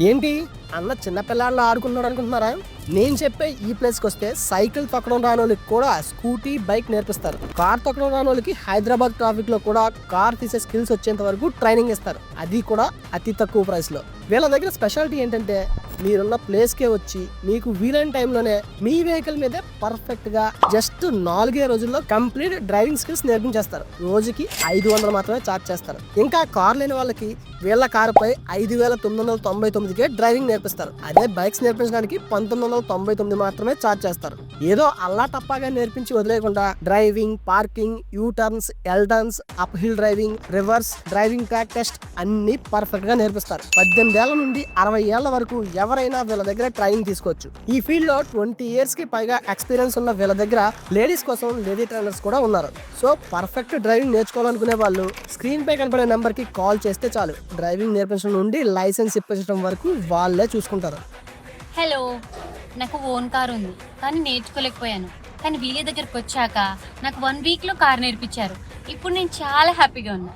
ఏంటి అన్న చిన్నపిల్లాళ్ళు ఆడుకున్నాడు అనుకుంటున్నారా? నేను చెప్పే ఈ ప్లేస్కి వస్తే సైకిల్ తొక్కడం రాని వాళ్ళకి కూడా స్కూటీ బైక్ నేర్పిస్తారు. కార్ తొక్కడం రాని వాళ్ళకి హైదరాబాద్ ట్రాఫిక్ లో కూడా కార్ తీసే స్కిల్స్ వచ్చేంత వరకు ట్రైనింగ్ ఇస్తారు, అది కూడా అతి తక్కువ ప్రైస్ లో. వీళ్ళ దగ్గర స్పెషాలిటీ ఏంటంటే మీరున్న ప్లేస్కే వచ్చి మీకు వీలైన టైంలోనే మీ వెహికల్ మీదే పర్ఫెక్ట్ గా జస్ట్ 4 రోజుల్లో కంప్లీట్ డ్రైవింగ్ స్కిల్స్ నేర్పించేస్తారు. రోజుకి 500 మాత్రమే ఛార్జ్ చేస్తారు. ఇంకా కార్ లేని వాళ్ళకి వీళ్ళ కారుపై 5,999కే డ్రైవింగ్ నేర్పిస్తారు. అదే బైక్స్ నేర్పించడానికి 1999 మాత్రమే ఛార్జ్ చేస్తారు. ఏదో అల్లా టప్పాగా నేర్పించి వదిలేయకుండా driving, parking, U turns, L turns, uphill driving, reverse driving track test అన్ని పర్ఫెక్ట్ గా నేర్పిస్తారు. 18 ఏళ్ల నుండి 60 ఏళ్ల వరకు ఎవరైనా వీళ్ళ దగ్గర ట్రైనింగ్ తీసుకోవచ్చు. ఈ ఫీల్డ్ లో 20 years కి పైగా ఎక్స్పీరియన్స్ ఉన్న వీళ్ళ దగ్గర లేడీస్ కోసం లేడీ ట్రైనర్స్ కూడా ఉన్నారు. సో పర్ఫెక్ట్ డ్రైవింగ్ నేర్చుకోవాలనుకునే వాళ్ళు స్క్రీన్ పై కనపడే నెంబర్ కి కాల్ చేస్తే చాలు. డ్రైవింగ్ నేర్పించడం నుండి లైసెన్స్ ఇప్పించడం వరకు వాళ్ళే చూసుకుంటారు. హలో, నాకు ఓన్ కార్ ఉంది కానీ నేర్చుకోలేకపోయాను. కానీ వీళ్ళ దగ్గరకు వచ్చాక నాకు 1 week లో కార్ నేర్పించారు. ఇప్పుడు నేను చాలా హ్యాపీగా ఉన్నా.